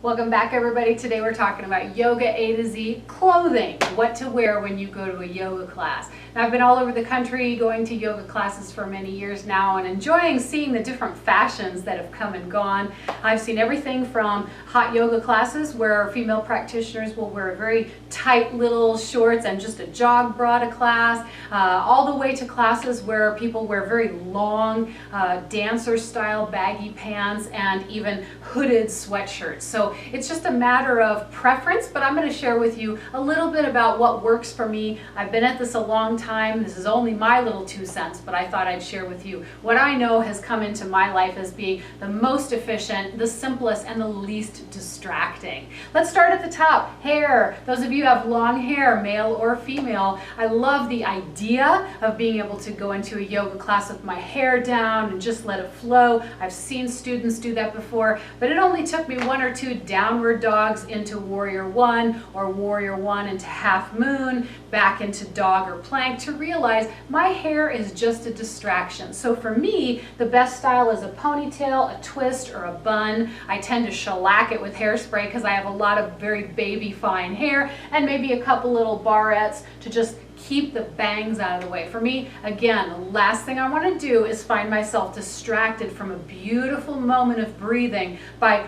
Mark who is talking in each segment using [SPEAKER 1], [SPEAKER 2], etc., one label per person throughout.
[SPEAKER 1] Welcome back, everybody. Today we're talking about yoga A to Z, clothing, what to wear when you go to a yoga class. Now, I've been all over the country going to yoga classes for many years now and enjoying seeing the different fashions that have come and gone. I've seen everything from hot yoga classes where female practitioners will wear very tight little shorts and just a jog bra to class, all the way to classes where people wear very long dancer style baggy pants and even hooded sweatshirts. So it's just a matter of preference, but I'm going to share with you a little bit about what works for me. I've been at this a long time. This is only my little 2 cents, but I thought I'd share with you what I know has come into my life as being the most efficient, the simplest, and the least distracting. Let's start at the top. Hair. Those of you who have long hair, male or female, I love the idea of being able to go into a yoga class with my hair down and just let it flow. I've seen students do that before, but it only took me 1 or 2 downward dogs into warrior one or warrior one into half moon, back into dog or plank to realize my hair is just a distraction. So for me, the best style is a ponytail, a twist, or a bun. I tend to shellac it with hairspray because I have a lot of very baby fine hair, and maybe a couple little barrettes to just keep the bangs out of the way. For me, again, the last thing I want to do is find myself distracted from a beautiful moment of breathing by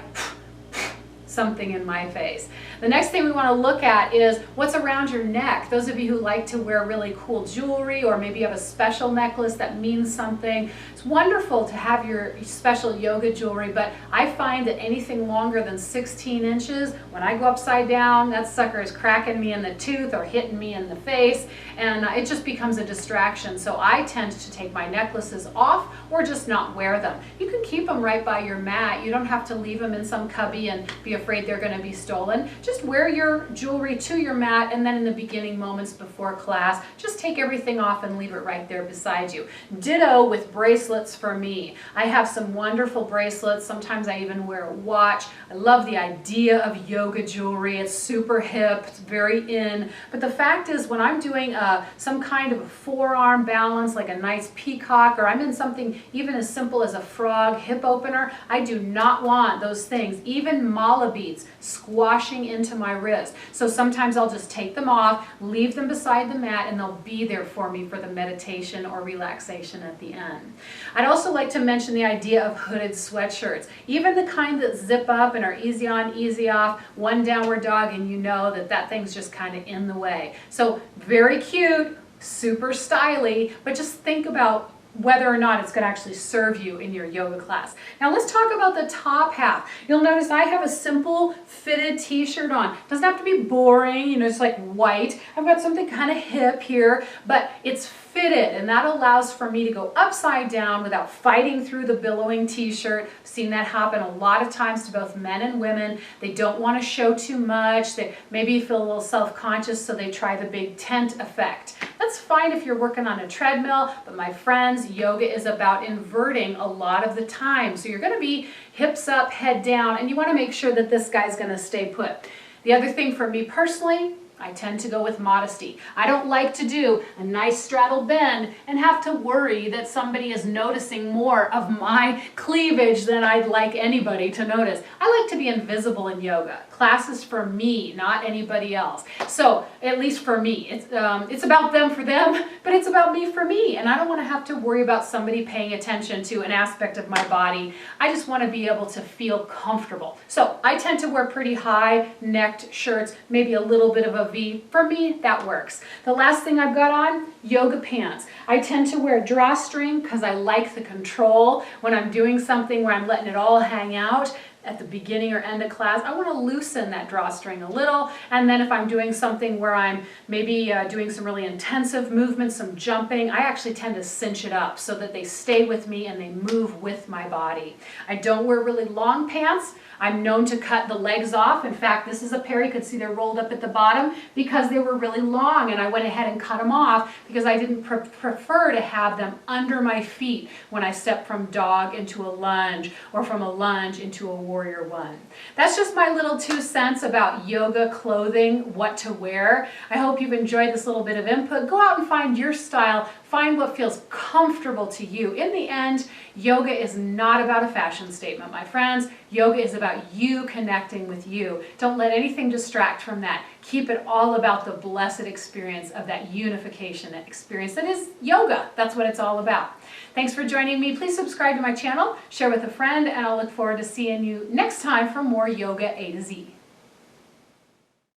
[SPEAKER 1] something in my face. The next thing we want to look at is what's around your neck. Those of you who like to wear really cool jewelry, or maybe you have a special necklace that means something, it's wonderful to have your special yoga jewelry, but I find that anything longer than 16 inches, when I go upside down, that sucker is cracking me in the tooth or hitting me in the face, and it just becomes a distraction. So I tend to take my necklaces off or just not wear them. You can keep them right by your mat. You don't have to leave them in some cubby and be afraid they're going to be stolen. Just wear your jewelry to your mat, and then in the beginning moments before class, just take everything off and leave it right there beside you. Ditto with bracelets for me. I have some wonderful bracelets. Sometimes I even wear a watch. I love the idea of yoga jewelry. It's super hip. It's very in. But the fact is, when I'm doing some kind of a forearm balance, like a nice peacock, or I'm in something even as simple as a frog hip opener, I do not want those things, even mala beads, squashing into my wrist. So sometimes I'll just take them off, leave them beside the mat, and they'll be there for me for the meditation or relaxation at the end. I'd also like to mention the idea of hooded sweatshirts, even the kind that zip up and are easy on, easy off, one downward dog, and you know that that thing's just kind of in the way. So very cute, super stylish, but just think about whether or not it's going to actually serve you in your yoga class. Now let's talk about the top half. You'll notice I have a simple fitted t-shirt on. Doesn't have to be boring, you know, it's like white. I've got something kind of hip here, but it's fitted, and that allows for me to go upside down without fighting through the billowing t-shirt. I've seen that happen a lot of times to both men and women. They don't want to show too much. They maybe feel a little self-conscious, so they try the big tent effect. That's fine if you're working on a treadmill, but my friends, yoga is about inverting a lot of the time. So you're going to be hips up, head down, and you want to make sure that this guy's going to stay put. The other thing for me personally, I tend to go with modesty. I don't like to do a nice straddle bend and have to worry that somebody is noticing more of my cleavage than I'd like anybody to notice. I like to be invisible in yoga. Class is for me, not anybody else. So, at least for me, it's about them for them, but it's about me for me. And I don't want to have to worry about somebody paying attention to an aspect of my body. I just want to be able to feel comfortable. So, I tend to wear pretty high-necked shirts, maybe a little bit of a V. For me, that works. The last thing I've got on, yoga pants. I tend to wear a drawstring because I like the control. When I'm doing something where I'm letting it all hang out at the beginning or end of class, I want to loosen that drawstring a little. And then if I'm doing something where I'm maybe doing some really intensive movements, some jumping, I actually tend to cinch it up so that they stay with me and they move with my body. I don't wear really long pants. I'm known to cut the legs off. In fact, this is a pair, you could see they're rolled up at the bottom because they were really long, and I went ahead and cut them off because I didn't prefer to have them under my feet when I step from dog into a lunge or from a lunge into a warrior one. That's just my little 2 cents about yoga clothing, what to wear. I hope you've enjoyed this little bit of input. Go out and find your style. Find what feels comfortable to you. In the end, yoga is not about a fashion statement, my friends. Yoga is about you connecting with you. Don't let anything distract from that. Keep it all about the blessed experience of that unification, that experience that is yoga. That's what it's all about. Thanks for joining me. Please subscribe to my channel, share with a friend, and I'll look forward to seeing you next time for more Yoga A to Z.